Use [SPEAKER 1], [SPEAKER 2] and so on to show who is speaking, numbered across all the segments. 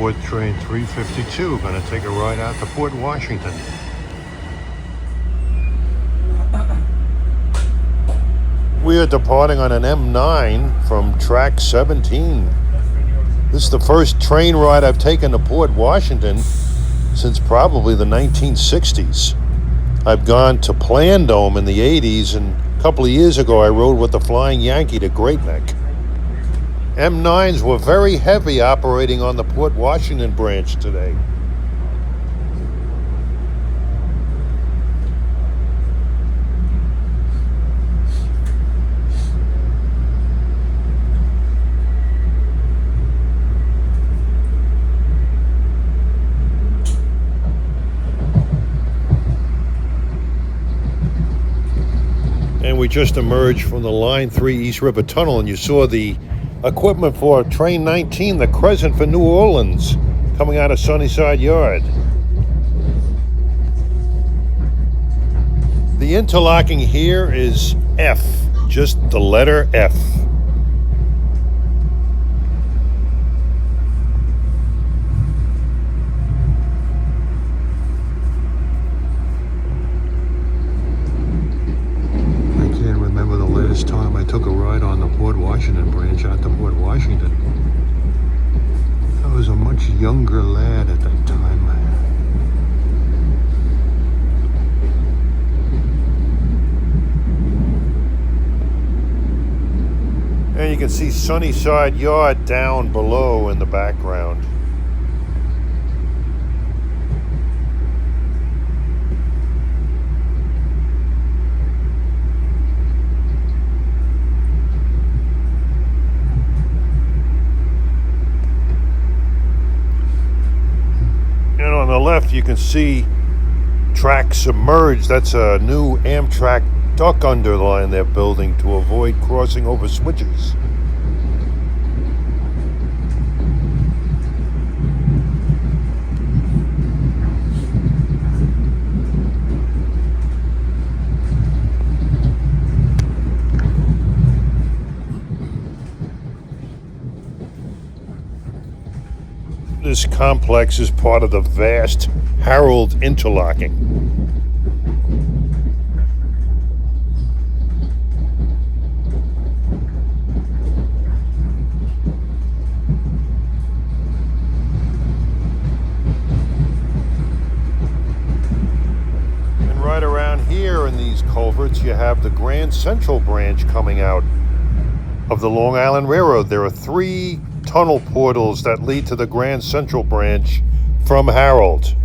[SPEAKER 1] aboard train 352. Going to take a ride out to Port Washington. We are departing on an M9 from track 17. This is the first train ride I've taken to Port Washington since probably the 1960s. I've gone to Plandome in the 80s, and a couple of years ago I rode with the Flying Yankee to Great Neck. M9s were very heavy operating on the Port Washington branch today. And we just emerged from the Line 3 East River Tunnel, and you saw the equipment for Train 19, the Crescent for New Orleans, coming out of Sunnyside Yard. The interlocking here is F, just the letter F. Time I took a ride on the Port Washington branch out to Port Washington. I was a much younger lad at that time. And you can see Sunnyside Yard down below in the background. On the left you can see track submerged. That's a new Amtrak duck underline they're building to avoid crossing over switches. This complex is part of the vast Harold interlocking. And right around here in these culverts you have the Grand Central branch coming out of the Long Island Railroad. There are 3 tunnel portals that lead to the Grand Central branch from Harold.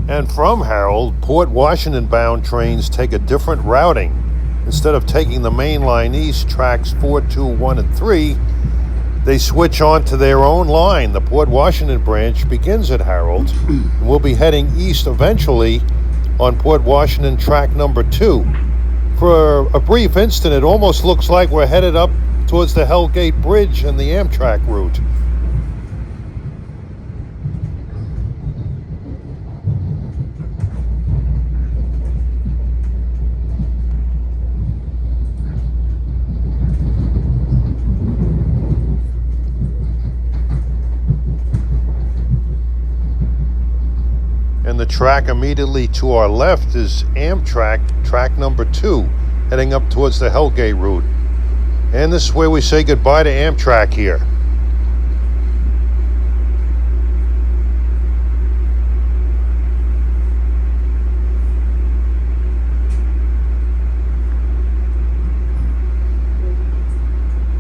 [SPEAKER 1] And from Harold, Port Washington bound trains take a different routing. Instead of taking the main line east, tracks 4, 2, 1, and 3, they switch on to their own line. The Port Washington branch begins at Harold, and we'll be heading east eventually on Port Washington track number 2. For a brief instant, it almost looks like we're headed up towards the Hellgate Bridge and the Amtrak route. And the track immediately to our left is Amtrak, track number 2, heading up towards the Hellgate route. And this is where we say goodbye to Amtrak here.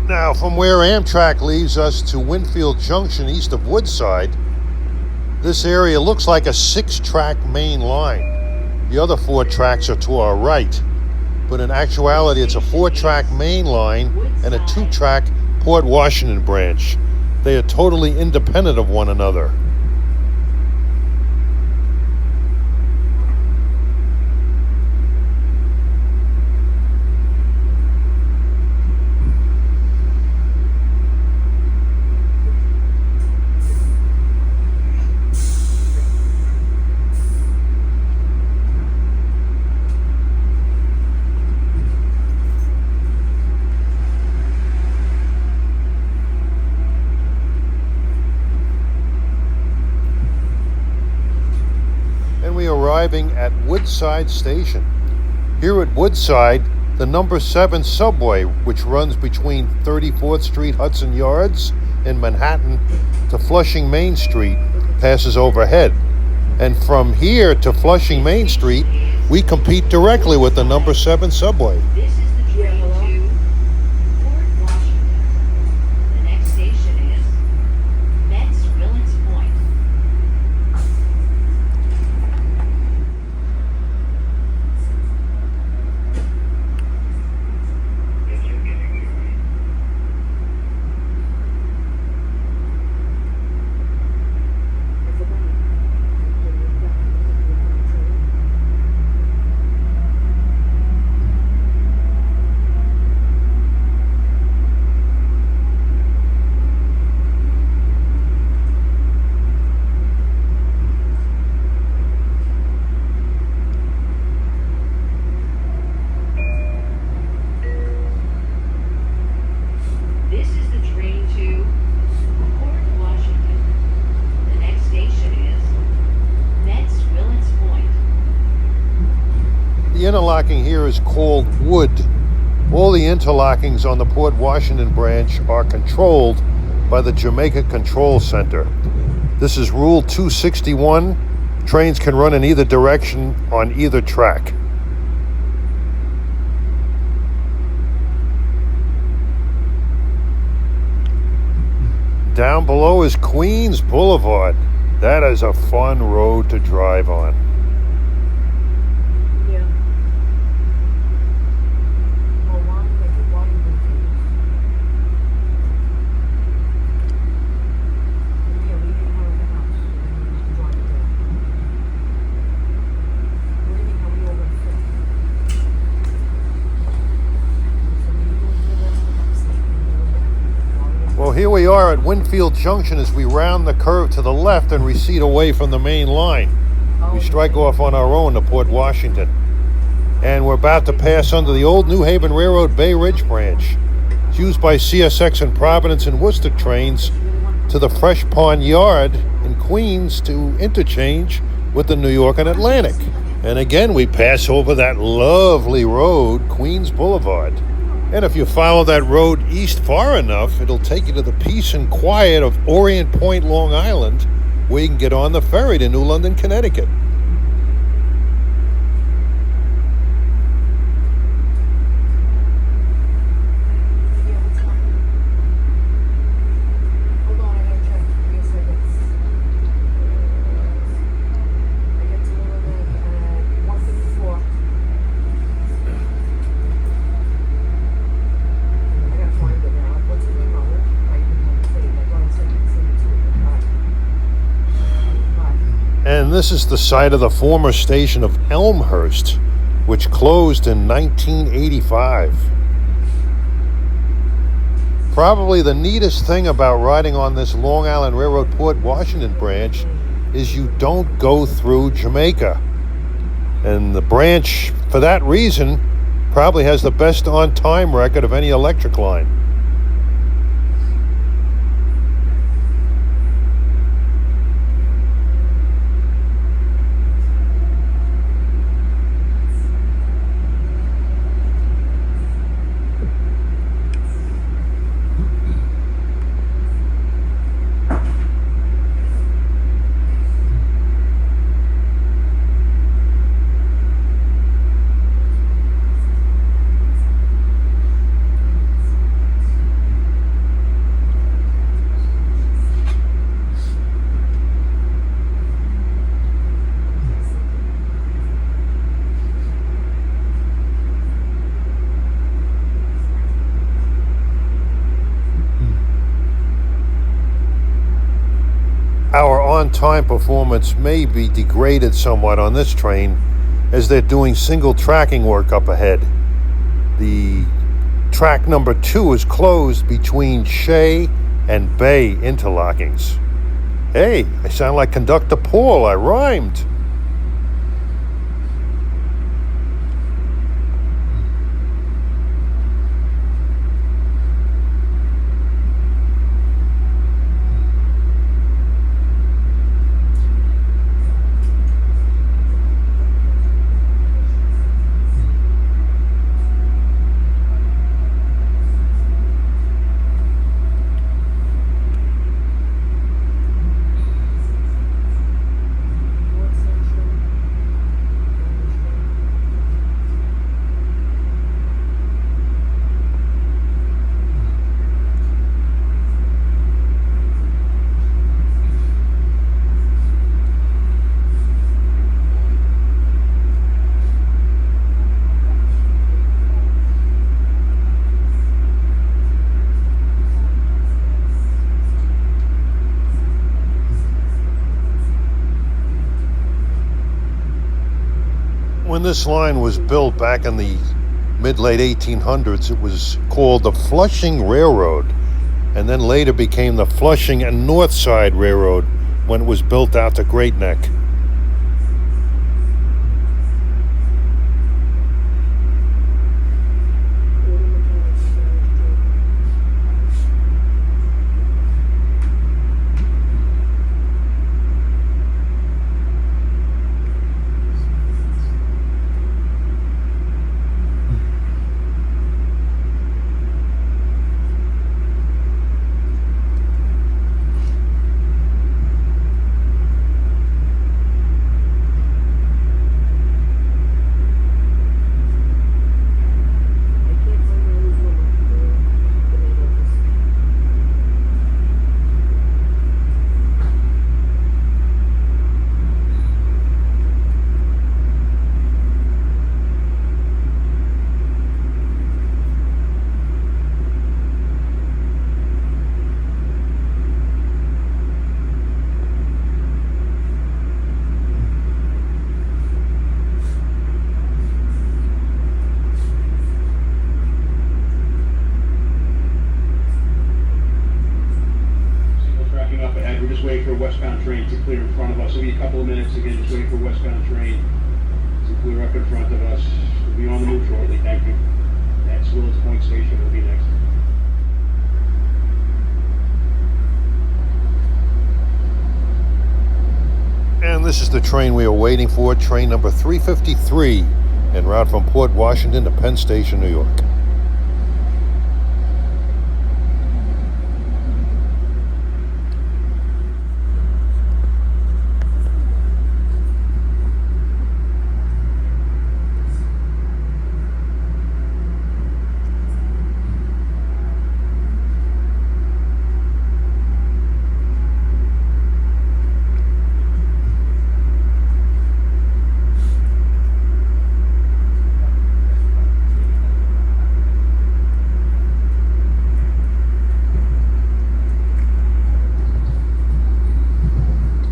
[SPEAKER 1] Now, from where Amtrak leaves us to Winfield Junction east of Woodside, this area looks like a 6-track main line. The other 4 tracks are to our right, but in actuality it's a 4-track main line and a 2-track Port Washington branch. They are totally independent of one another. arriving at Woodside Station. Here at Woodside, the number 7 subway, which runs between 34th Street Hudson Yards in Manhattan to Flushing Main Street, passes overhead. And from here to Flushing Main Street, we compete directly with the number 7 subway.
[SPEAKER 2] This is the train to Port Washington. The next station is Metz Willets Point. This is the train to Port Washington. The next station is Metz Willets Point.
[SPEAKER 1] The interlocking here is called wood. All the interlockings on the Port Washington branch are controlled by the Jamaica Control Center. This is Rule 261. Trains can run in either direction on either track. Down below is Queens Boulevard. That is a fun road to drive on.
[SPEAKER 3] Yeah. Well, why you do things? Yeah, we didn't have the house. We used to drive it there. What do you think? How we all gonna fit? So we didn't live in the house.
[SPEAKER 1] Well, here we are at Winfield Junction as we round the curve to the left and recede away from the main line. We strike off on our own to Port Washington. And we're about to pass under the old New Haven Railroad Bay Ridge branch. It's used by CSX and Providence and Worcester trains to the Fresh Pond Yard in Queens to interchange with the New York and Atlantic. And again, we pass over that lovely road, Queens Boulevard. And if you follow that road east far enough, it'll take you to the peace and quiet of Orient Point, Long Island, where you can get on the ferry to New London, Connecticut.
[SPEAKER 3] Yeah, what's happening? Hold on, I gotta check. Give me a second. I get to New London at 1:54. I gotta find it now. What's the name of it? I even have to say it. I gotta send it to you. Bye.
[SPEAKER 1] And this is the site of the former station of Elmhurst, which closed in 1985. Probably the neatest thing about riding on this Long Island Railroad Port Washington branch is you don't go through Jamaica. And the branch, for that reason, probably has the best on-time record of any electric line. Our on-time performance may be degraded somewhat on this train as they're doing single tracking work up ahead. The track number 2 is closed between Shea and Bay interlockings. Hey, I sound like Conductor Paul. I rhymed. When this line was built back in the mid-late 1800s, it was called the Flushing Railroad, and then later became the Flushing and North Side Railroad when it was built out to Great Neck.
[SPEAKER 4] Westbound train to clear in front of us. It'll be a couple of minutes again, just waiting for westbound train to clear up in front of us. We'll be on the move shortly, thank you. That's Willits Point Station will be next.
[SPEAKER 1] And this is the train we are waiting for, train number 353, en route from Port Washington to Penn Station, New York.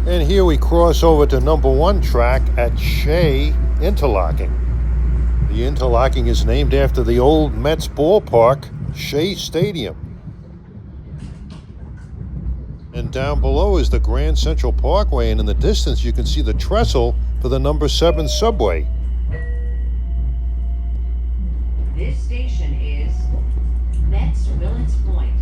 [SPEAKER 1] And here we cross over to number 1 track at Shea Interlocking. The interlocking is named after the old Mets ballpark, Shea Stadium. And down below is the Grand Central Parkway, and in the distance you can see the trestle for the number 7 subway.
[SPEAKER 2] This station is Mets Willits Point.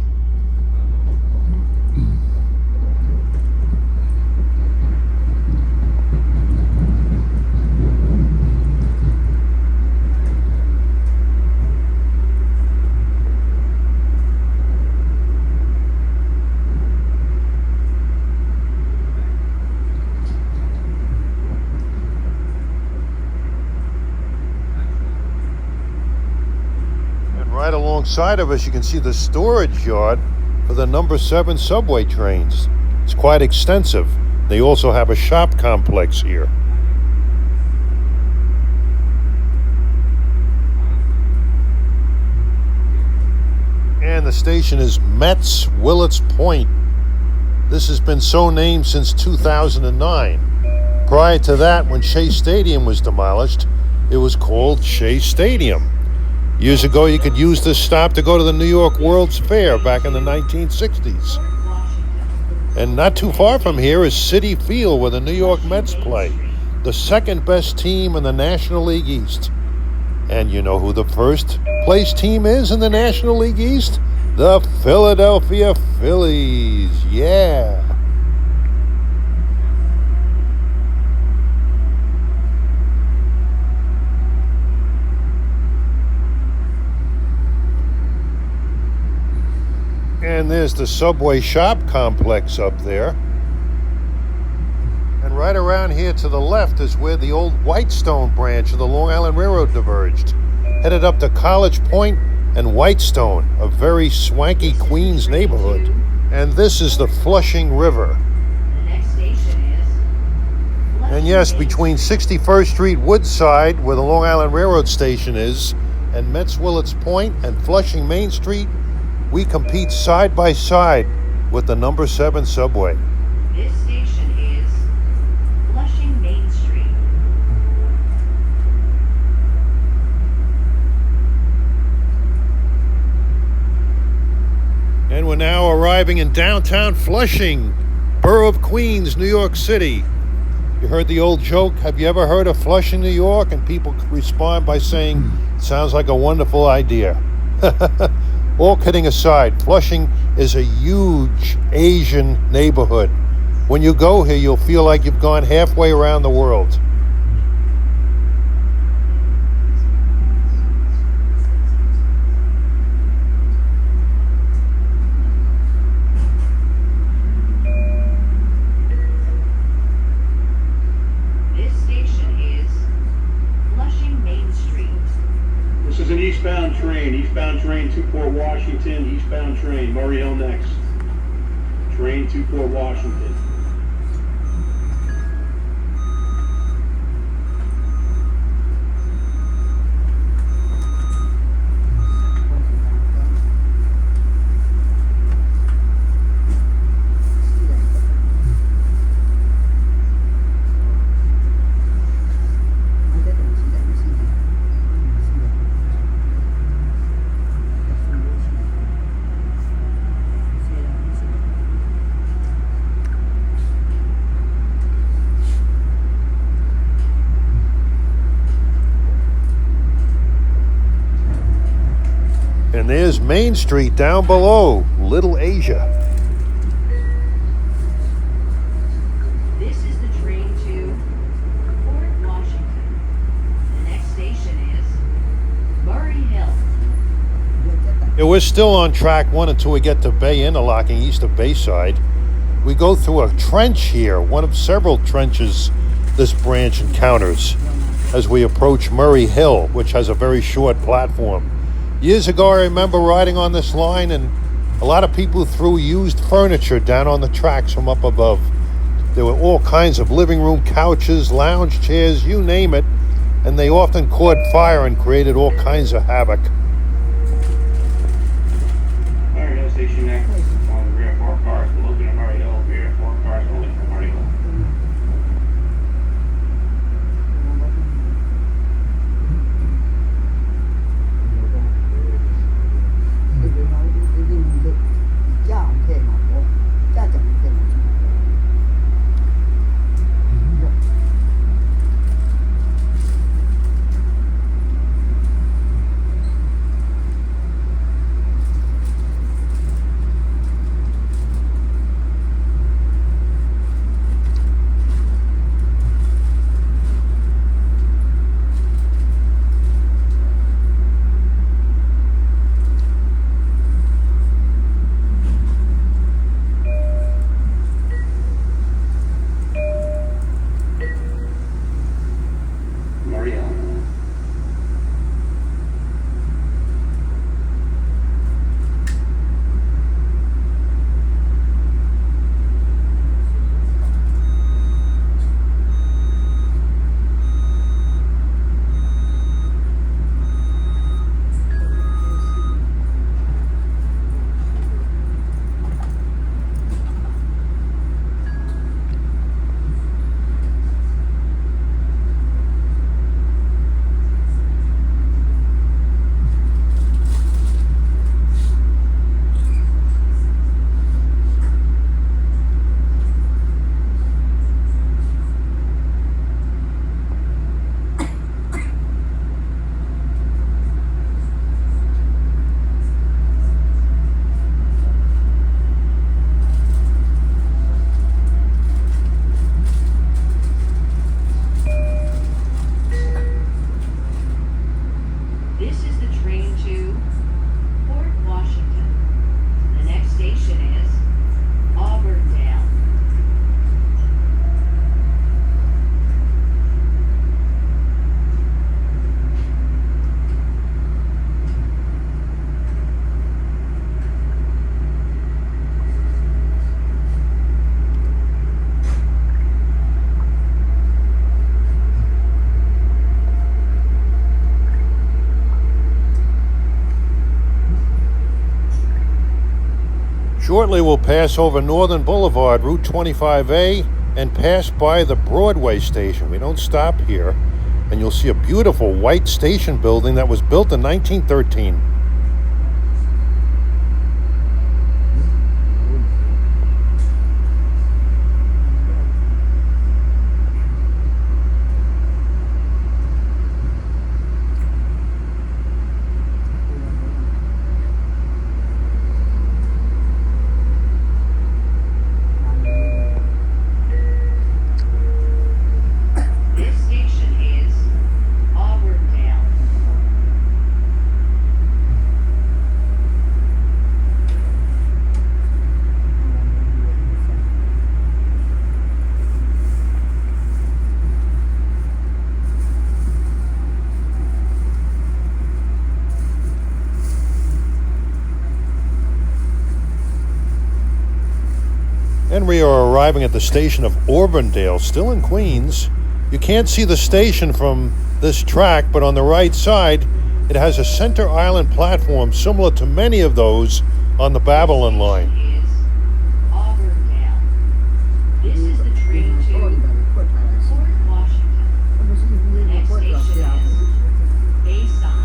[SPEAKER 1] Right alongside of us, you can see the storage yard for the number 7 subway trains. It's quite extensive. They also have a shop complex here. And the station is Mets Willits Point. This has been so named since 2009. Prior to that, when Shea Stadium was demolished, it was called Shea Stadium. Years ago, you could use this stop to go to the New York World's Fair back in the 1960s. And not too far from here is Citi Field, where the New York Mets play, the second best team in the National League East. And you know who the first place team is in the National League East? The Philadelphia Phillies. Yeah. And there's the subway shop complex up there. And right around here to the left is where the old Whitestone branch of the Long Island Railroad diverged, headed up to College Point and Whitestone, a very swanky Queens neighborhood. And this is the Flushing River.
[SPEAKER 2] The next station is
[SPEAKER 1] And yes, between 61st Street Woodside, where the Long Island Railroad station is, and Mets Willits Point and Flushing Main Street, we compete side by side with the number 7 subway.
[SPEAKER 2] This station is Flushing Main Street.
[SPEAKER 1] arriving in downtown Flushing, borough of Queens, New York City. You heard the old joke, have you ever heard of Flushing, New York? And people respond by saying, sounds like a wonderful idea. All kidding aside, Flushing is a huge Asian neighborhood. When you go here, you'll feel like you've gone halfway around the world.
[SPEAKER 2] This station is Flushing Main Street.
[SPEAKER 4] This is an eastbound train to Port Washington, eastbound train, Murray Hill next. Train to Port Washington.
[SPEAKER 1] And there's Main Street down below, Little Asia.
[SPEAKER 2] This is the train to Port Washington. The next station is Murray Hill.
[SPEAKER 1] Yeah, we're still on track 1 until we get to Bay Interlocking east of Bayside. We go through a trench here, one of several trenches this branch encounters as we approach Murray Hill, which has a very short platform. Years ago, I remember riding on this line, and a lot of people threw used furniture down on the tracks from up above. There were all kinds of living room couches, lounge chairs, you name it, and they often caught fire and created all kinds of havoc.
[SPEAKER 4] Murray Hill Station next. On the rear 4 cars, we're looking at Murray Hill, rear 4 cars, only for Murray Hill.
[SPEAKER 1] Shortly, we'll pass over Northern Boulevard, Route 25A, and pass by the Broadway station. We don't stop here, and you'll see a beautiful white station building that was built in 1913. we are arriving at the station of Auburndale, still in Queens. You can't see the station from this track, but on the right side, it has a center island platform similar to many of those on the Babylon line.
[SPEAKER 2] Is Auburndale. This is the train to Port Washington. The next station is Bayside.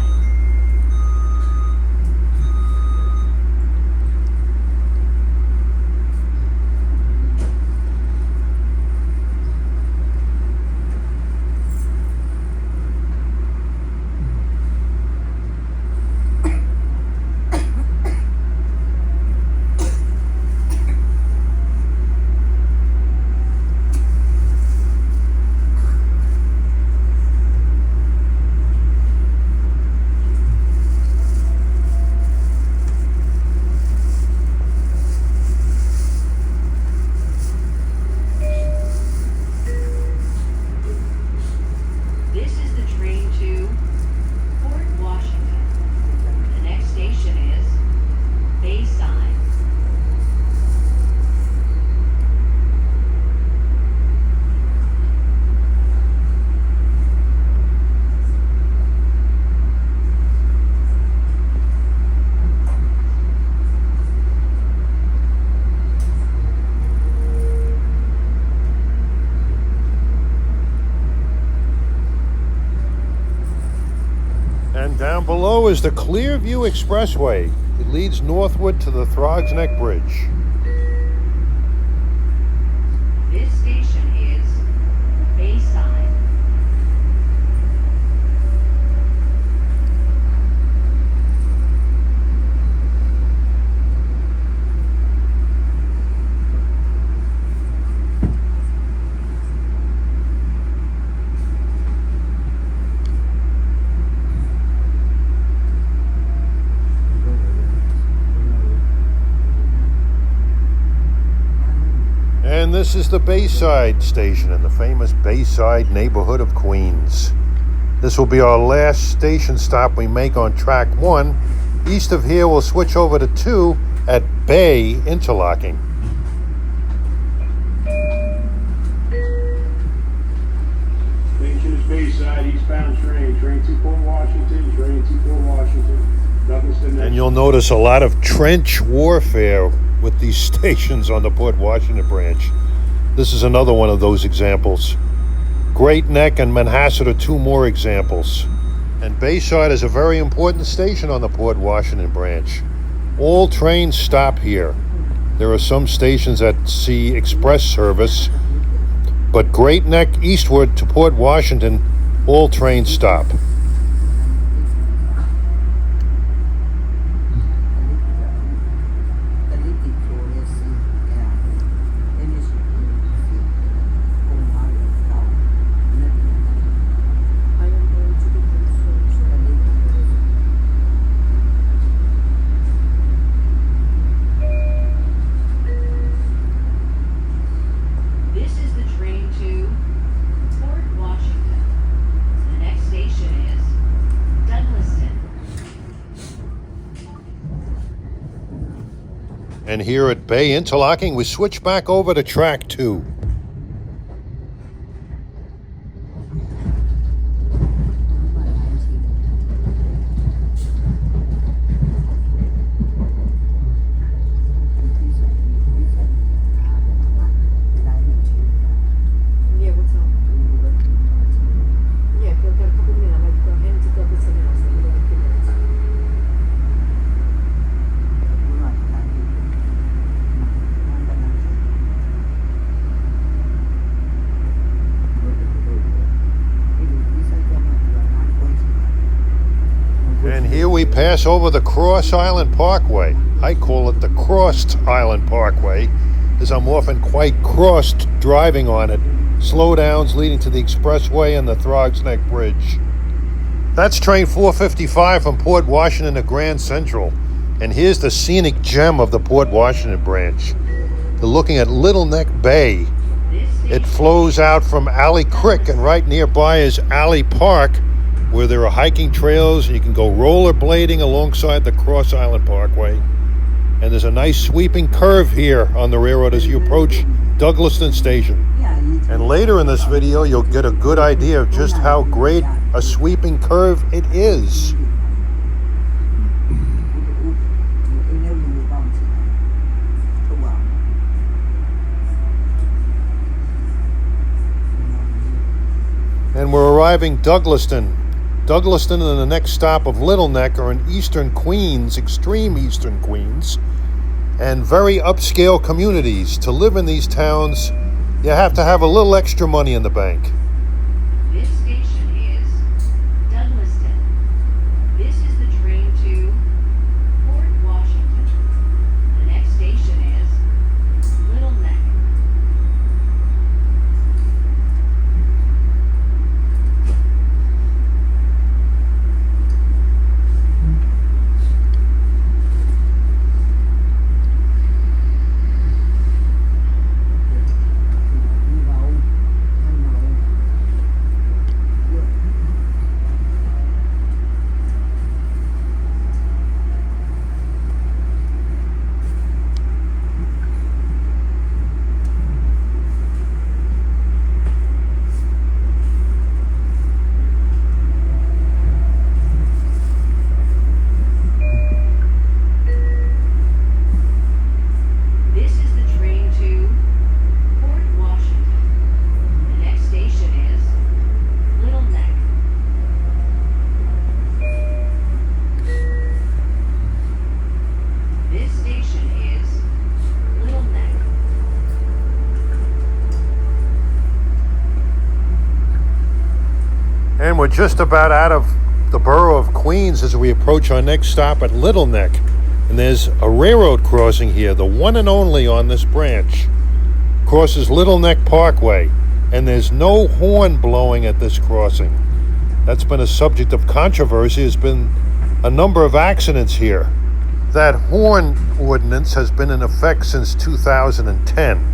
[SPEAKER 2] This is the train to Port Washington. The next station is Bayside.
[SPEAKER 1] And down below is the Clearview Expressway. It leads northward to the Throgs Neck Bridge.
[SPEAKER 2] This station is Bayside.
[SPEAKER 1] And this is the Bayside station in the famous Bayside neighborhood of Queens. This will be our last station stop we make on track 1. East of here, we'll switch over to 2 at Bay Interlocking.
[SPEAKER 4] Station is Bayside, eastbound train to Port Washington, train to Port Washington, Douglaston.
[SPEAKER 1] And you'll notice a lot of trench warfare with these stations on the Port Washington branch. This is another one of those examples. Great Neck and Manhasset are 2 more examples. And Bayside is a very important station on the Port Washington branch. All trains stop here. There are some stations that see express service, but Great Neck eastward to Port Washington, all trains stop.
[SPEAKER 2] This is the train to Port Washington. The next station is Douglaston.
[SPEAKER 1] And here at Bay Interlocking, we switch back over to track 2.
[SPEAKER 3] Yeah, what's up? Yeah, if you've got a couple minutes, I might go ahead and go with something else. So we don't have a few minutes.
[SPEAKER 1] And here we pass over the Cross Island Parkway. I call it the Crossed Island Parkway, as I'm often quite crossed driving on it. Slowdowns leading to the expressway and the Throgs Neck Bridge. That's train 455 from Port Washington to Grand Central. And here's the scenic gem of the Port Washington branch. You're looking at Little Neck Bay. It flows out from Alley Creek, and right nearby is Alley Park, where there are hiking trails and you can go rollerblading alongside the Cross Island Parkway. And there's a nice sweeping curve here on the railroad as you approach Douglaston Station. And later in this video, you'll get a good idea of just how great a sweeping curve it is. And we're arriving Douglaston. Douglaston and the next stop of Little Neck are in eastern Queens, extreme eastern Queens, and very upscale communities. To live in these towns, you have to have a little extra money in the bank.
[SPEAKER 2] This station is Douglaston. This is the train to Port Washington. The next station is Little Neck. This is the train to Port Washington. The next station is Little Neck. This station is Little Neck.
[SPEAKER 1] And we're just about out of the borough of Queens as we approach our next stop at Little Neck. And there's a railroad crossing here, the one and only on this branch. Crosses Little Neck Parkway, and there's no horn blowing at this crossing. That's been a subject of controversy. There's been a number of accidents here. That horn ordinance has been in effect since 2010.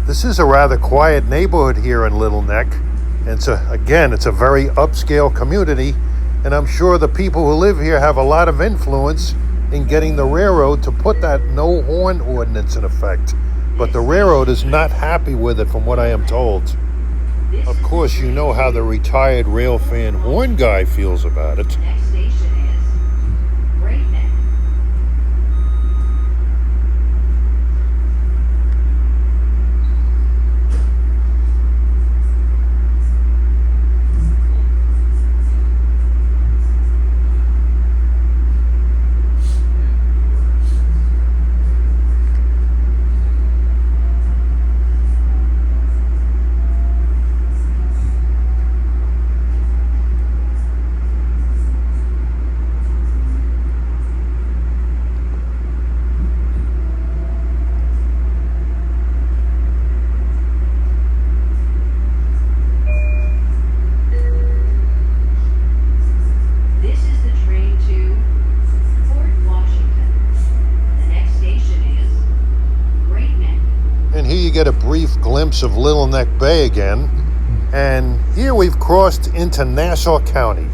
[SPEAKER 1] This is a rather quiet neighborhood here in Little Neck. And it's a very upscale community, and I'm sure the people who live here have a lot of influence in getting the railroad to put that no horn ordinance in effect. But the railroad is not happy with it, from what I am told. Of course, you know how the retired rail fan horn guy feels about it.
[SPEAKER 2] Next station is Great Neck. This is the train to Port Washington. The next station is Great Neck.
[SPEAKER 1] And here you get a brief glimpse of Little Neck Bay again. And here we've crossed into Nassau County.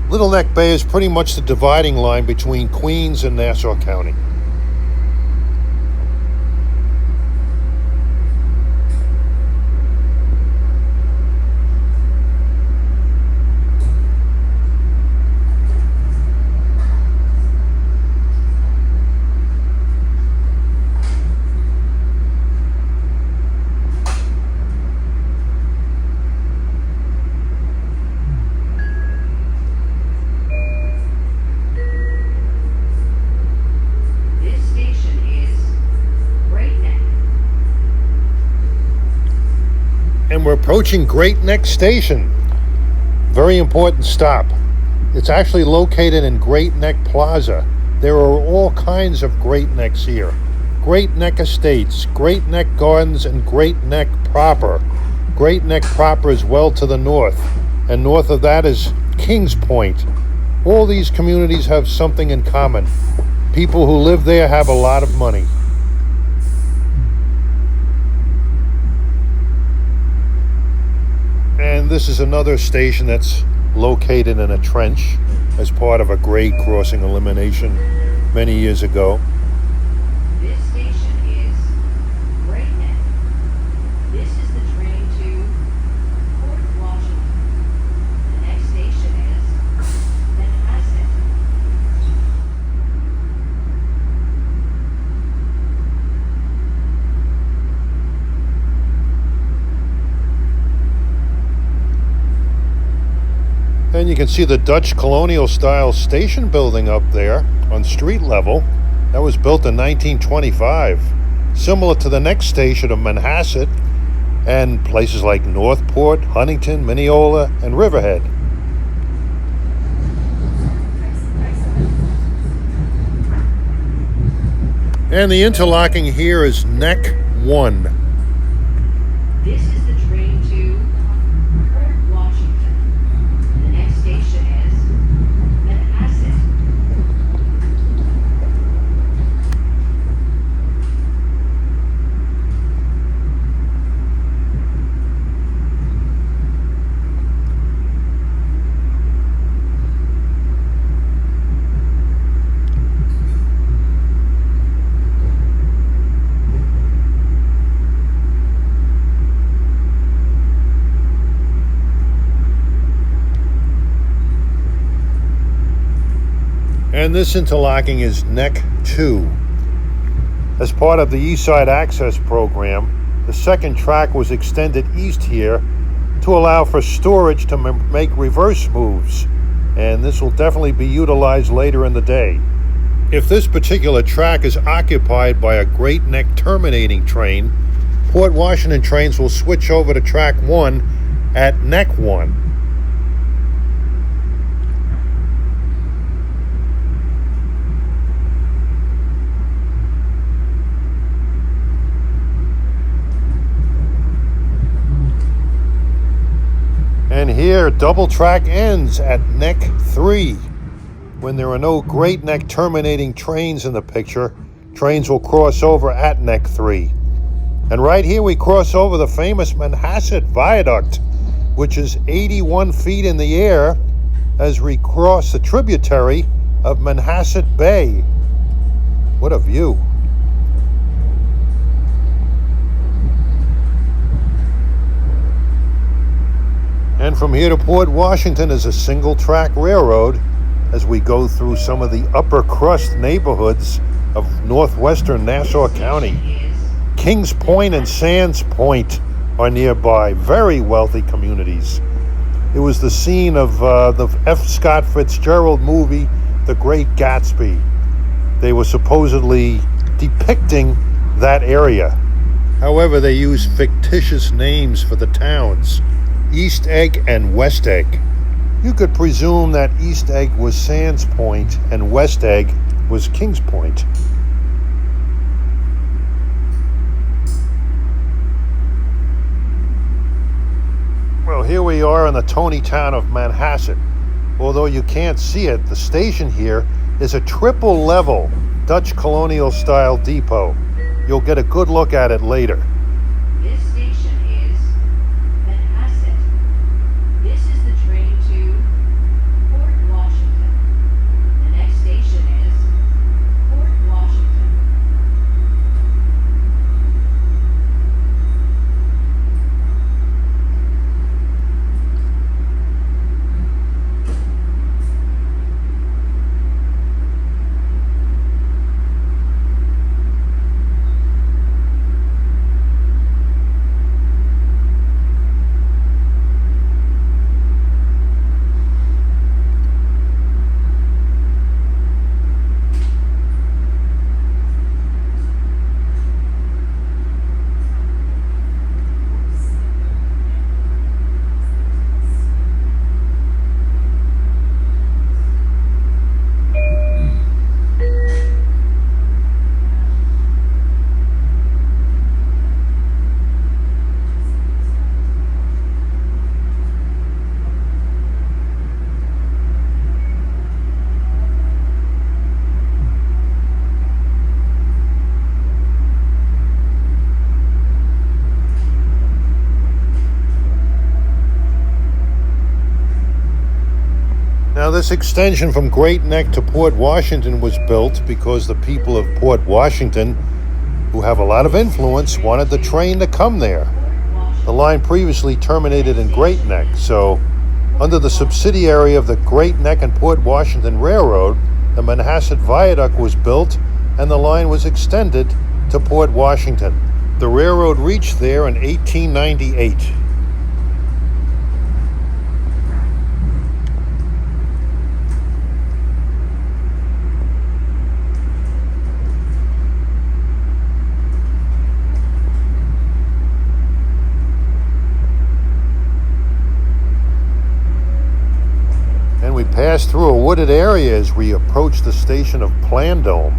[SPEAKER 1] Little Neck Bay is pretty much the dividing line between Queens and Nassau County.
[SPEAKER 2] This station is Great Neck.
[SPEAKER 1] And we're approaching Great Neck Station. Very important stop. It's actually located in Great Neck Plaza. There are all kinds of Great Necks here. Great Neck Estates, Great Neck Gardens, and Great Neck proper. Great Neck proper is well to the north, and north of that is Kings Point. All these communities have something in common. People who live there have a lot of money. And this is another station that's located in a trench as part of a grade crossing elimination many years ago. And you can see the Dutch colonial style station building up there on street level. That was built in 1925, similar to the next station of Manhasset and places like Northport, Huntington, Mineola, and Riverhead. And the interlocking here is Neck 1.
[SPEAKER 2] This is the train to Port Washington. The next station is Manhasset.
[SPEAKER 1] And this interlocking is Neck 2. As part of the East Side Access program, the second track was extended east here to allow for storage to make reverse moves, and this will definitely be utilized later in the day. If this particular track is occupied by a Great Neck terminating train, Port Washington trains will switch over to track 1 at Neck 1. And here, double track ends at Neck 3. When there are no Great Neck terminating trains in the picture, trains will cross over at Neck 3. And right here we cross over the famous Manhasset Viaduct, which is 81 feet in the air as we cross the tributary of Manhasset Bay. What a view. And from here to Port Washington is a single-track railroad as we go through some of the upper crust neighborhoods of northwestern Nassau County. Kings Point and Sands Point are nearby, very wealthy communities. It was the scene of the F. Scott Fitzgerald movie, The Great Gatsby. They were supposedly depicting that area. However, they used fictitious names for the towns. East Egg and West Egg. You could presume that East Egg was Sands Point and West Egg was Kings Point. Well, here we are in the Tony town of Manhasset. Although you can't see it, the station here is a triple level Dutch colonial style depot. You'll get a good look at it later.
[SPEAKER 2] This station is Manhasset. This is the train to Port Washington. The next station is Port Washington.
[SPEAKER 1] Now, this extension from Great Neck to Port Washington was built because the people of Port Washington, who have a lot of influence, wanted the train to come there. The line previously terminated in Great Neck, so under the subsidiary of the Great Neck and Port Washington Railroad, the Manhasset Viaduct was built and the line was extended to Port Washington. The railroad reached there in 1898. we pass through a wooded area as we approach the station of Plandome.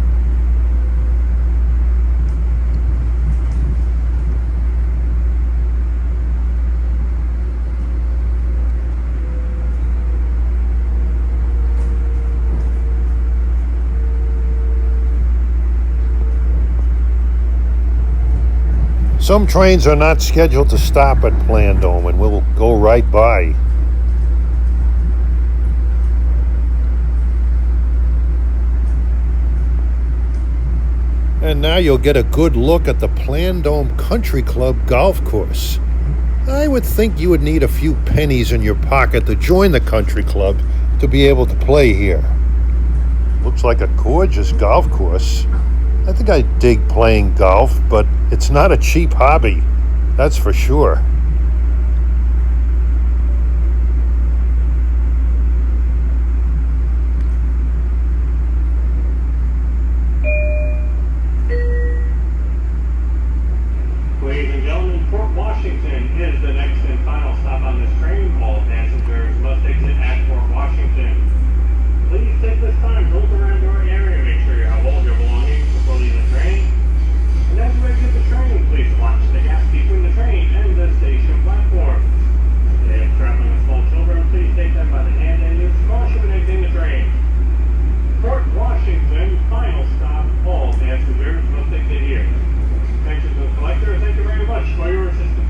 [SPEAKER 1] Some trains are not scheduled to stop at Plandome and will go right by. And now you'll get a good look at the Plandome Country Club golf course. I would think you would need a few pennies in your pocket to join the country club to be able to play here. Looks like a gorgeous golf course. I think I dig playing golf, but it's not a cheap hobby, that's for sure.
[SPEAKER 4] Ladies and gentlemen, Port Washington is the next and final stop on this train. All passengers must exit at Port Washington. Please take this time to look around your area, make sure you have all of your belongings before leaving the train. And as you exit the train, please watch the gap between the train and the station platform. If you have traveling with small children, please take them by the hand and use caution when exiting the train. Port Washington, final stop. All passengers must exit here. Attention to the collector, thank you very much for your assistance.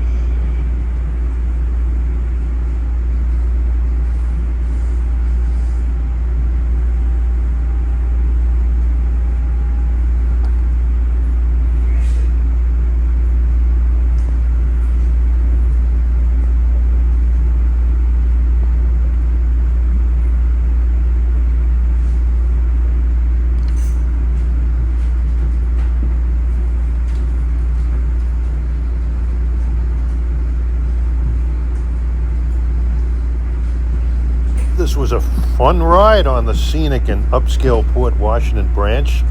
[SPEAKER 1] This was a fun ride on the scenic and upscale Port Washington branch.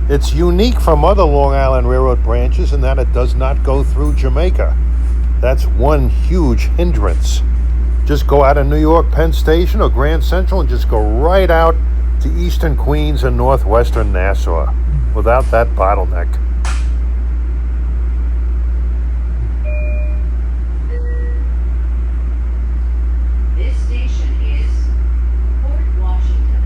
[SPEAKER 1] It's unique from other Long Island Railroad branches in that it does not go through Jamaica. That's one huge hindrance. Just go out of New York Penn Station or Grand Central and just go right out to Eastern Queens and Northwestern Nassau without that bottleneck.
[SPEAKER 2] This station is Port Washington.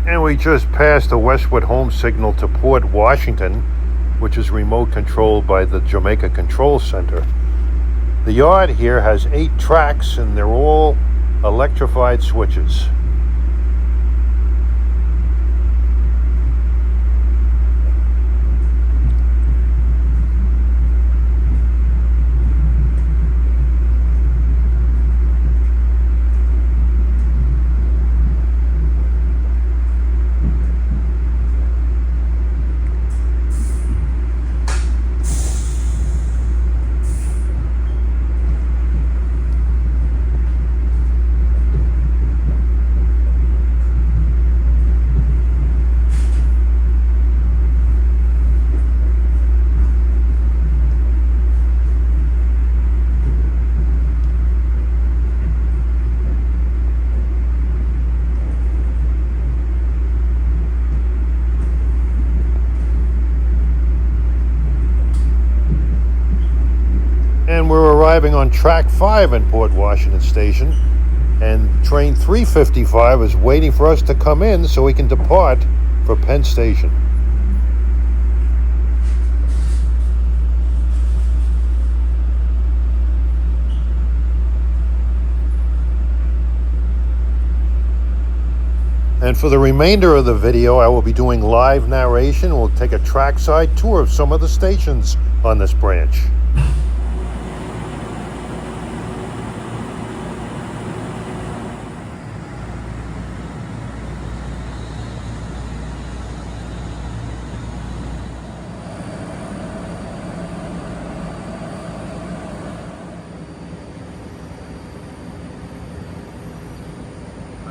[SPEAKER 1] And we just passed the Westwood home signal to Port Washington, which is remote controlled by the Jamaica Control Center. The yard here has 8 tracks and they're all electrified switches. And we're arriving on track 5 in Port Washington Station, and train 355 is waiting for us to come in so we can depart for Penn Station. And for the remainder of the video, I will be doing live narration. We'll take a trackside tour of some of the stations on this branch.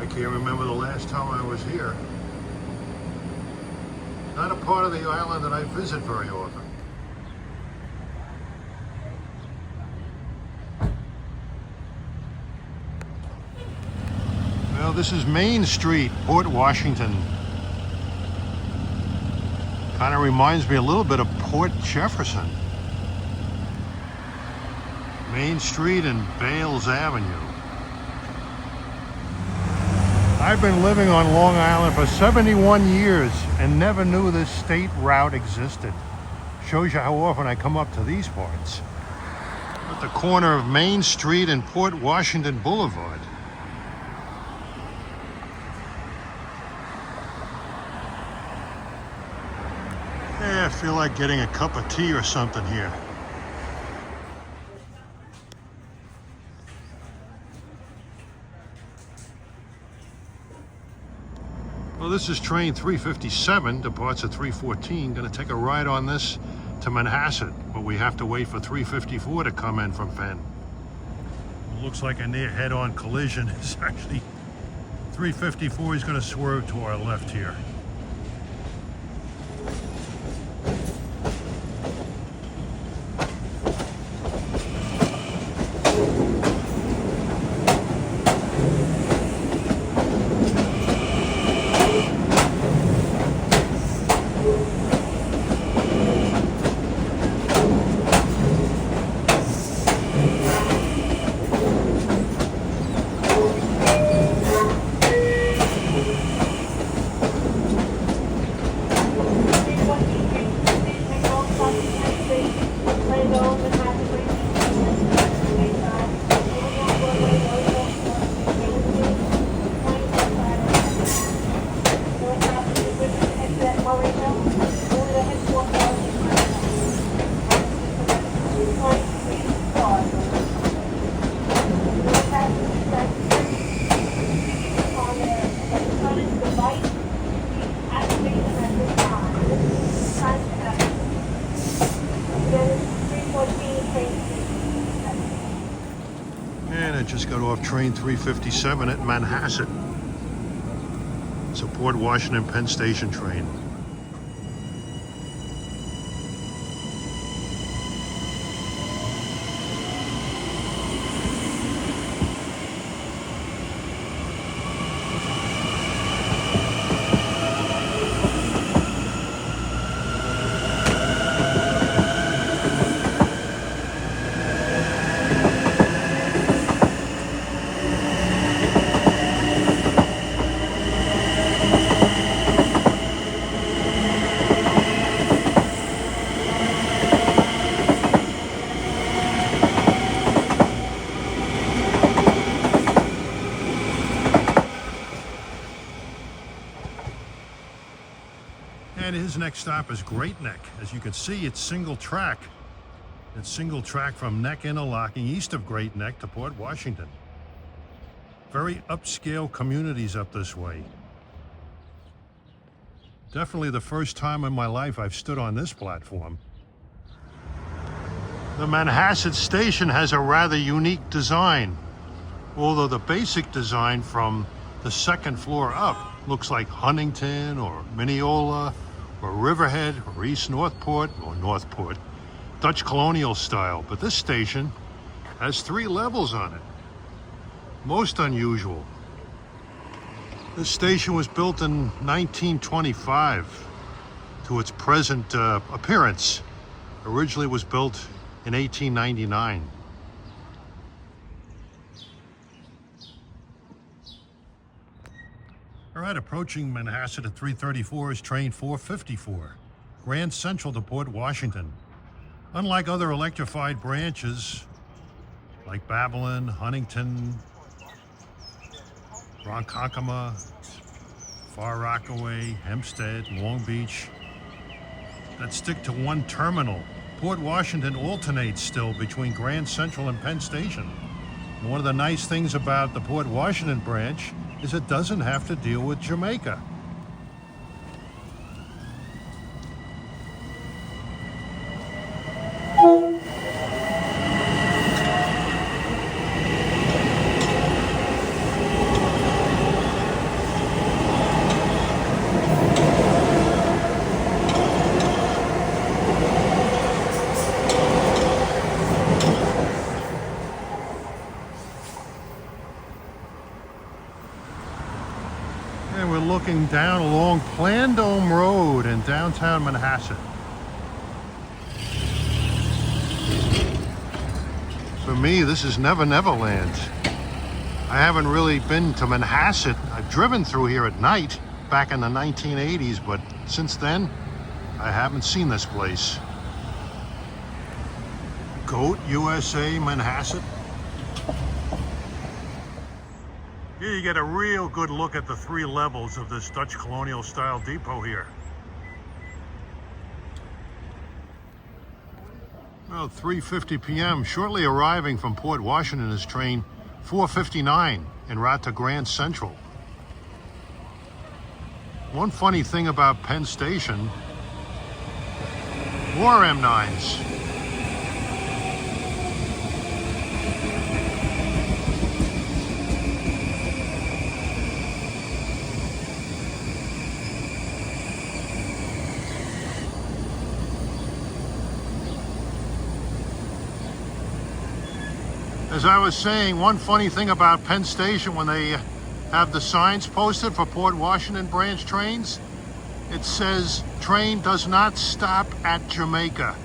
[SPEAKER 1] can't remember the last time I was here. Not a part of the island that I visit very often. Well, this is Main Street, Port Washington. Kind of reminds me a little bit of Port Jefferson. Main Street and Bales Avenue. I've been living on Long Island for 71 years and never knew this state route existed. Shows you how often I come up to these parts. At the corner of Main Street and Port Washington Boulevard. Yeah, I feel like getting a cup of tea or something here. Well, this is train 357, departs at 3:14. Going to take a ride on this to Manhasset, but we have to wait for 354 to come in from Penn. It looks like a near head-on collision. It's actually 354 is going to swerve to our left here. And I just got off train 357 at Manhasset. It's a Port Washington Penn Station train. And his next stop is Great Neck. As you can see, it's single track. It's single track from Neck Interlocking east of Great Neck to Port Washington. Very upscale communities up this way. Definitely the first time in my life I've stood on this platform. The Manhasset station has a rather unique design. Although the basic design from the second floor up looks like Huntington or Mineola or Riverhead or East Northport or Northport, Dutch colonial style. But this station has 3 levels on it. Most unusual. This station was built in 1925 to its present appearance. Originally was built in 1899. All right, approaching Manhasset at 3:34 is train 454, Grand Central to Port Washington. Unlike other electrified branches like Babylon, Huntington, Ronkonkoma, Far Rockaway, Hempstead, Long Beach, that stick to one terminal, Port Washington alternates still between Grand Central and Penn Station. And one of the nice things about the Port Washington branch is it doesn't have to deal with Jamaica. And we're looking down along Plandome Road in downtown Manhasset. For me, this is Never Never Land. I haven't really been to Manhasset. I've driven through here at night back in the 1980s, but since then, I haven't seen this place. Goat USA Manhasset. Here you get a real good look at the three levels of this Dutch colonial style depot here. Well, 3:50 p.m. Shortly arriving from Port Washington is train 459 en route to Grand Central. One funny thing about Penn Station, more M9s. As I was saying, one funny thing about Penn Station when they have the signs posted for Port Washington branch trains, it says, train does not stop at Jamaica.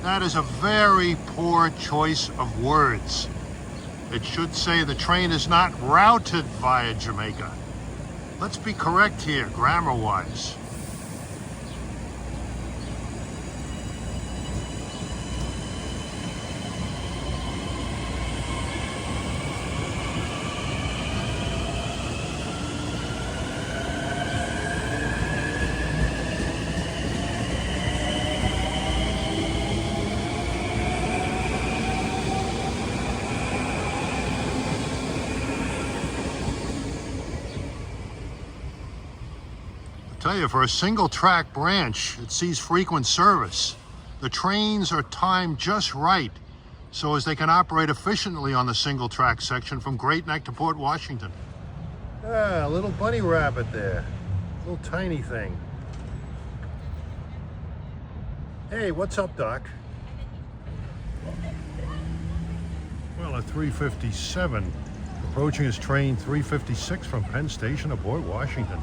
[SPEAKER 1] That is a very poor choice of words. It should say the train is not routed via Jamaica. Let's be correct here, grammar-wise. Tell you, for a single track branch, it sees frequent service. The trains are timed just right so as they can operate efficiently on the single track section from Great Neck to Port Washington. Ah, a little bunny rabbit there. Little tiny thing. Hey, what's up, Doc? Well, at 3:57, approaching is train 356 from Penn Station to Port Washington.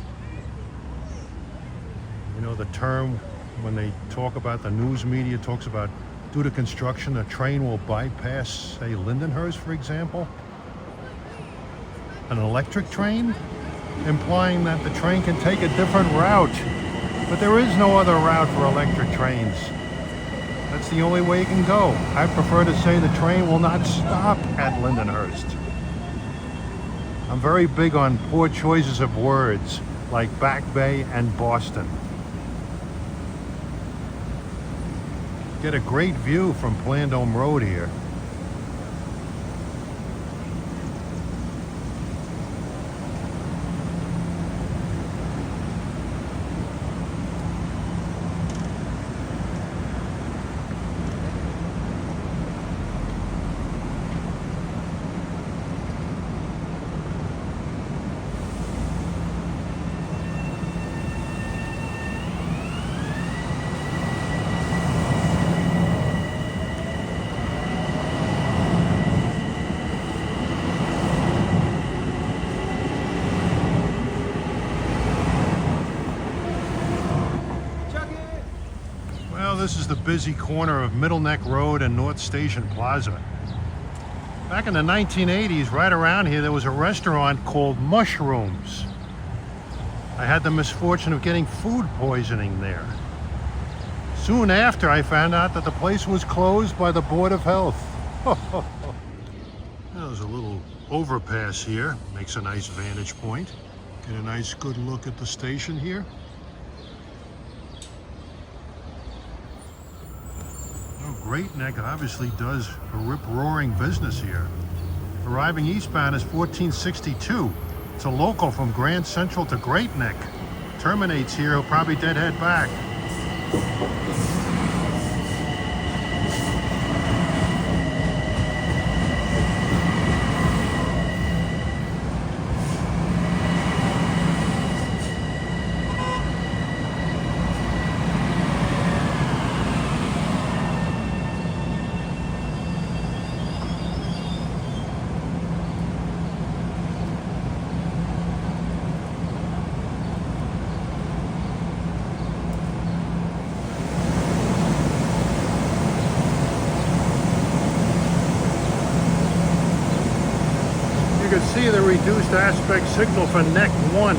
[SPEAKER 1] You know, the term when they talk about, the news media talks about, due to construction, a train will bypass, say, Lindenhurst, for example. An electric train, implying that the train can take a different route. But there is no other route for electric trains. That's the only way you can go. I prefer to say the train will not stop at Lindenhurst. I'm very big on poor choices of words, like Back Bay and Boston. Get a great view from Plandome Road here. This is the busy corner of Middle Neck Road and North Station Plaza. Back in the 1980s, right around here, there was a restaurant called Mushrooms. I had the misfortune of getting food poisoning there. Soon after, I found out that the place was closed by the Board of Health. There's a little overpass here, makes a nice vantage point. Get a nice good look at the station here. Great Neck obviously does a rip-roaring business here. Arriving eastbound is 1462. It's a local from Grand Central to Great Neck. Terminates here, he'll probably deadhead back. can see the reduced aspect signal for neck 1,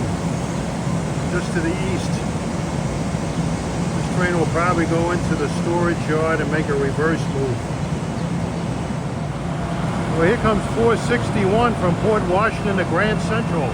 [SPEAKER 1] just to the east. This train will probably go into the storage yard and make a reverse move. Well, here comes 461 from Port Washington to Grand Central.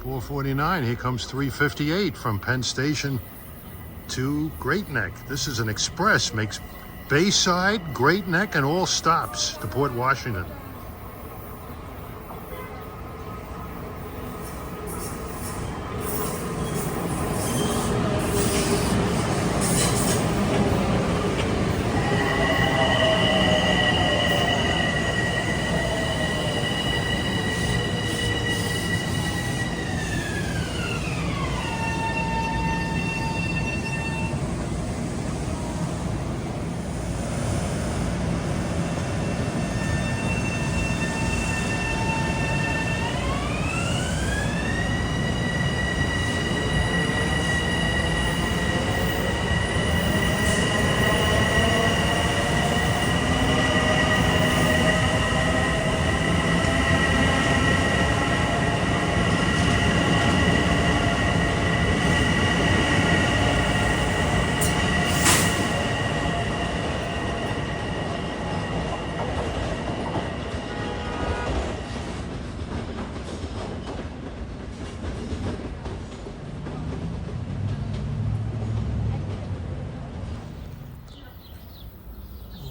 [SPEAKER 1] .449, here comes 358 from Penn Station to Great Neck. This is an express, makes Bayside, Great Neck, and all stops to Port Washington.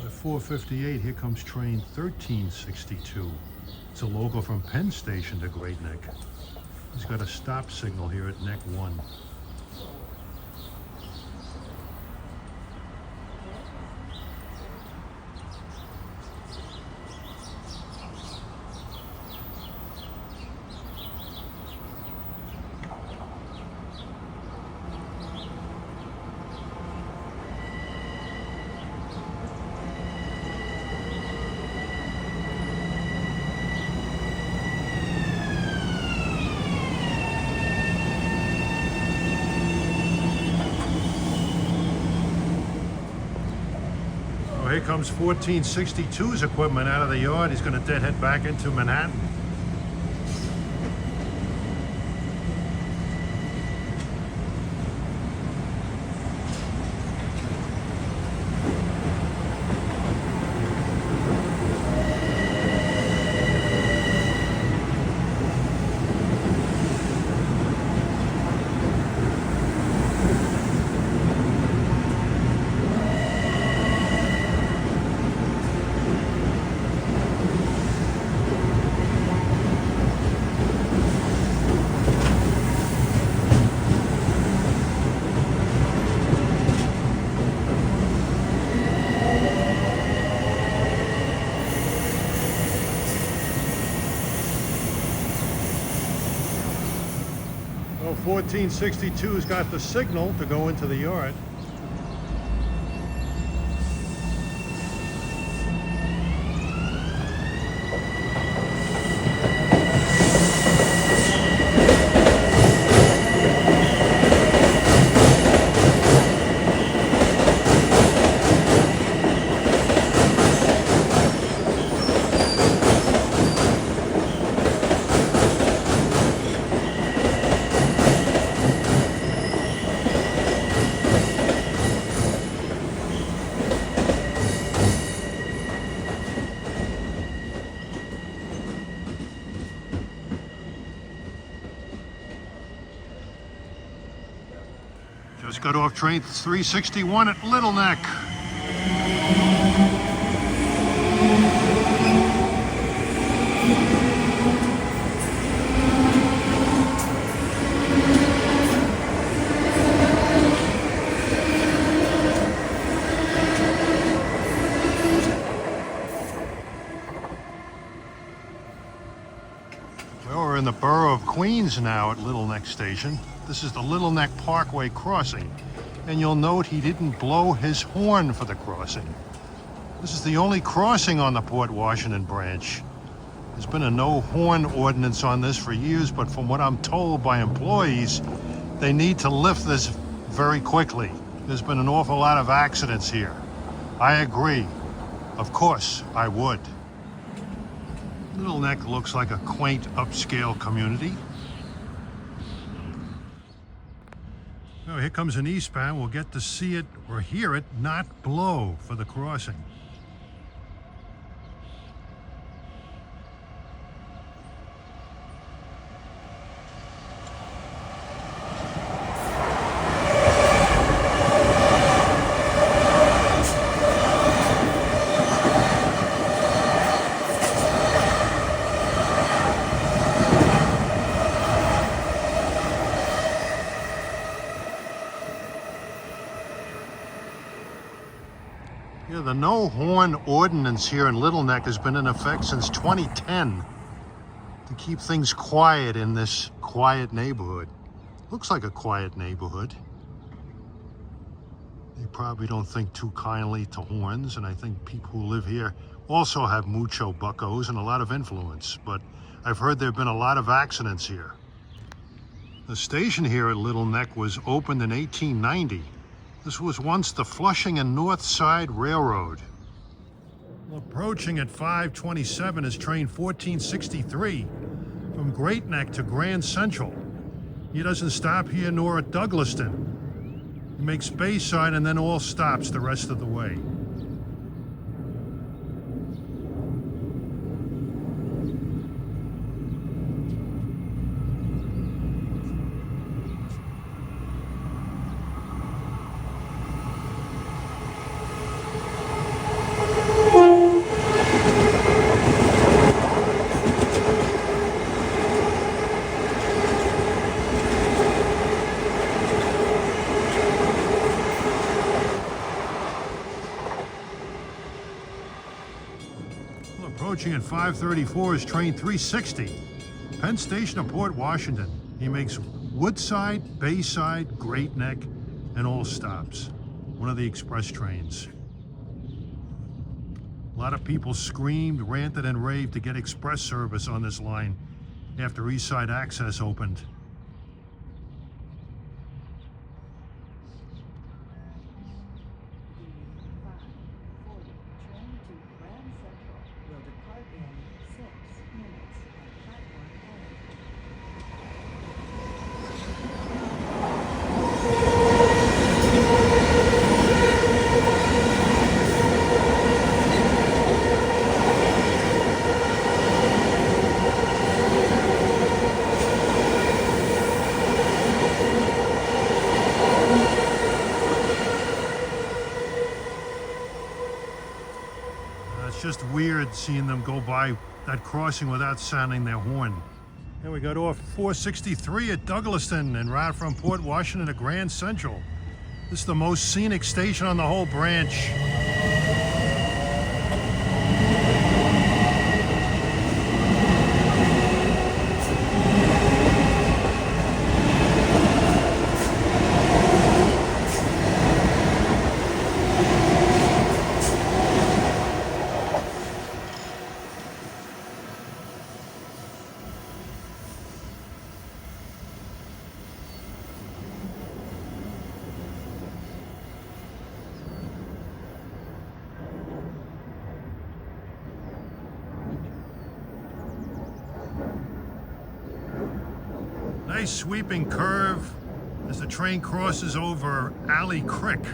[SPEAKER 1] At 458, here comes train 1362. It's a local from Penn Station to Great Neck. He's got a stop signal here at Neck 1. Here comes 1462's equipment out of the yard. He's going to deadhead back into Manhattan. 1462's got the signal to go into the yard. Just got off train 361 at Little Neck. Well, we're in the borough of Queens now at Little Neck Station. This is the Little Neck Parkway crossing, and you'll note he didn't blow his horn for the crossing. This is the only crossing on the Port Washington branch. There's been a no horn ordinance on this for years, but from what I'm told by employees, they need to lift this very quickly. There's been an awful lot of accidents here. I agree. Of course, I would. Little Neck looks like a quaint upscale community. Oh, here comes an eastbound. We'll get to see it or hear it not blow for the crossing. Yeah, the no horn ordinance here in Little Neck has been in effect since 2010 to keep things quiet in this quiet neighborhood. Looks like a quiet neighborhood. They probably don't think too kindly to horns, and I think people who live here also have mucho buccos and a lot of influence, but I've heard there have been a lot of accidents here. The station here at Little Neck was opened in 1890. This was once the Flushing and North Side Railroad. Well, approaching at 5:27 is train 1463 from Great Neck to Grand Central. He doesn't stop here nor at Douglaston. He makes Bayside and then all stops the rest of the way. Approaching at 5:34 is train 360, Penn Station of Port Washington. He makes Woodside, Bayside, Great Neck, and all stops. One of the express trains. A lot of people screamed, ranted, and raved to get express service on this line after East Side Access opened. It's just weird seeing them go by that crossing without sounding their horn. Here we got off 463 at Douglaston en route from Port Washington to Grand Central. This is the most scenic station on the whole branch. nice sweeping curve as the train crosses over Alley Creek.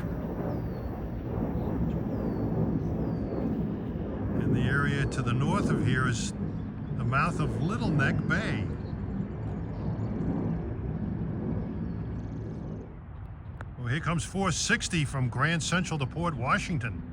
[SPEAKER 1] And the area to the north of here is the mouth of Little Neck Bay. Well, here comes 460 from Grand Central to Port Washington.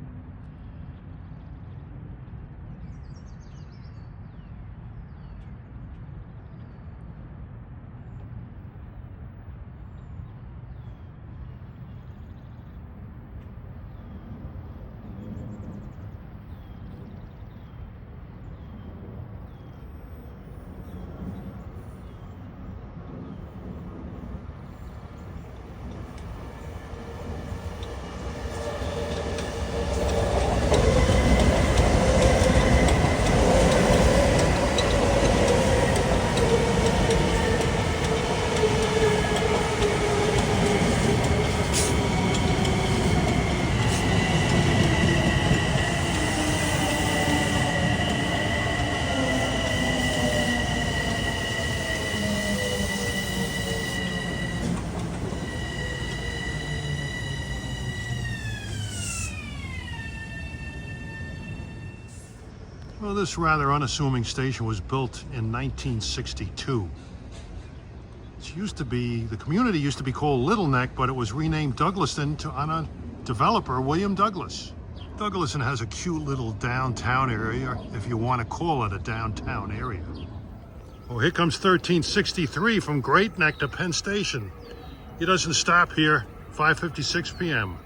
[SPEAKER 1] Well, this rather unassuming station was built in 1962. The community used to be called Little Neck, but it was renamed Douglaston to honor developer William Douglas. Douglaston has a cute little downtown area, if you want to call it a downtown area. Oh, here comes 1363 from Great Neck to Penn Station. He doesn't stop here, 5:56 p.m.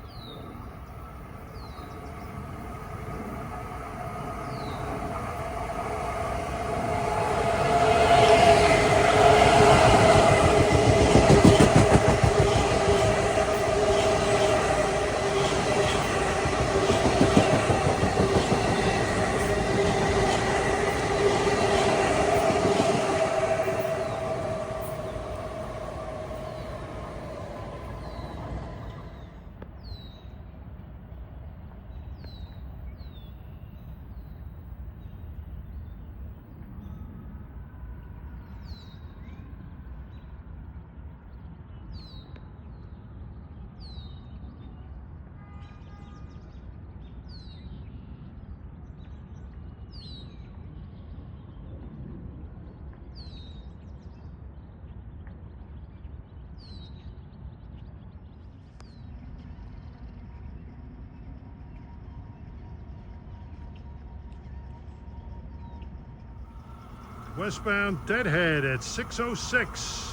[SPEAKER 1] Westbound Deadhead at 6:06.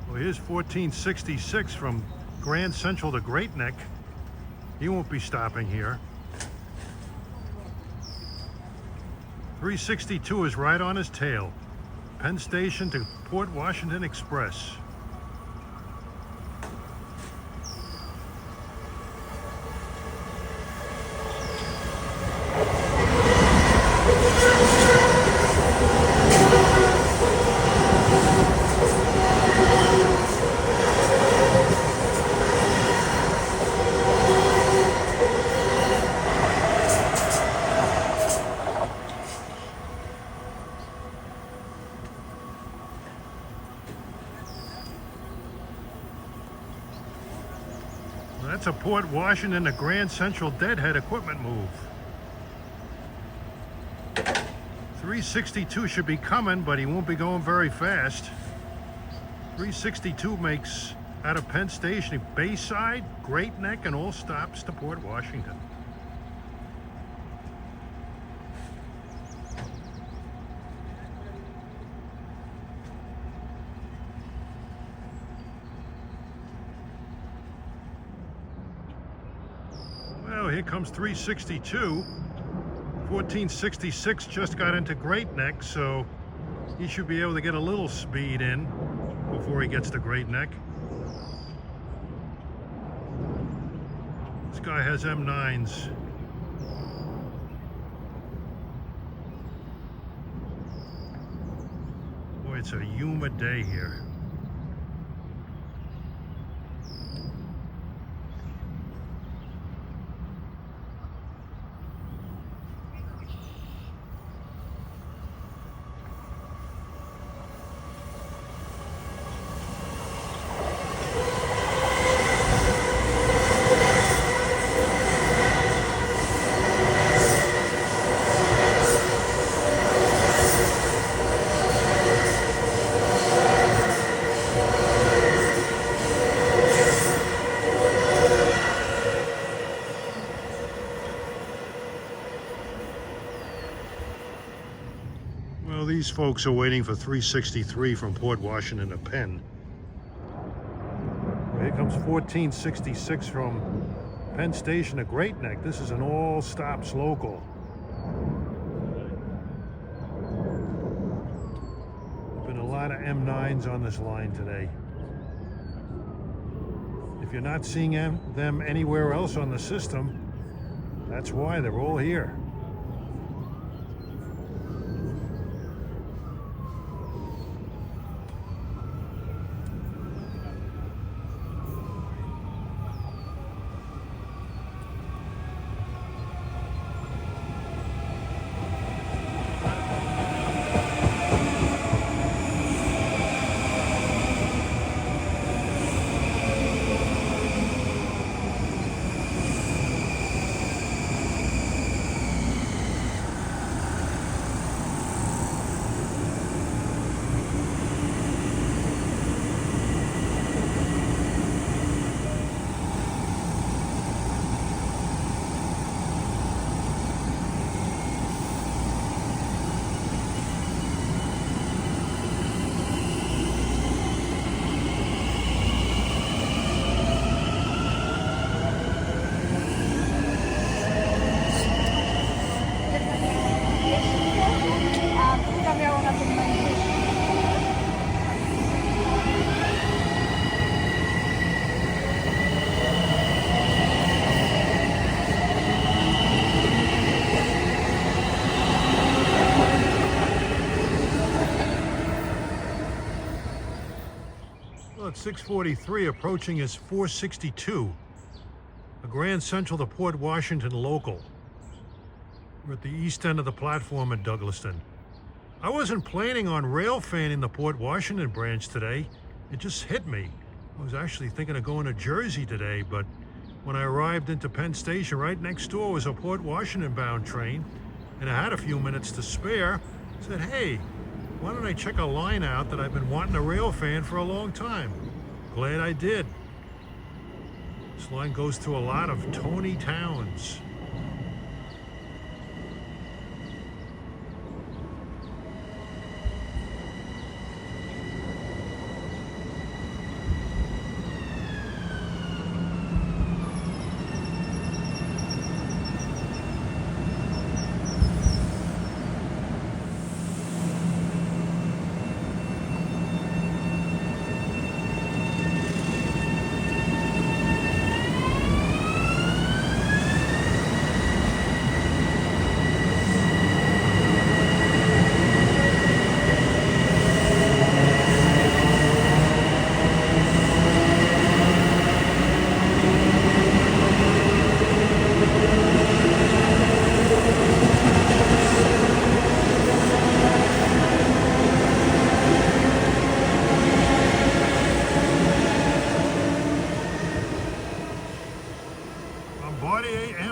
[SPEAKER 1] Well, here's 1466 from Grand Central to Great Neck. He won't be stopping here. 362 is right on his tail. Penn Station to Port Washington Express. That's a Port Washington to Grand Central deadhead equipment move. 362 should be coming, but he won't be going very fast. 362 makes out of Penn Station, Bayside, Great Neck, and all stops to Port Washington. Well, here comes 362. 1466 just got into Great Neck, so he should be able to get a little speed in before he gets to Great Neck. This guy has M9s. Boy, it's a humid day here. Well, these folks are waiting for 363 from Port Washington to Penn. Here comes 1466 from Penn Station to Great Neck. This is an all stops local. There's been a lot of M9s on this line today. If you're not seeing them anywhere else on the system, that's why they're all here. At 643, approaching is 462, a Grand Central to Port Washington local. We're at the east end of the platform at Douglaston. I wasn't planning on rail fanning the Port Washington branch today. It just hit me. I was actually thinking of going to Jersey today, but when I arrived into Penn Station, right next door was a Port Washington bound train, and I had a few minutes to spare. I said, hey, why don't I check a line out that I've been wanting to rail fan for a long time? Glad I did. This line goes through a lot of Tony towns.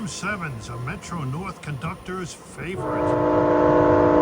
[SPEAKER 1] 227's a Metro North conductor's favorite.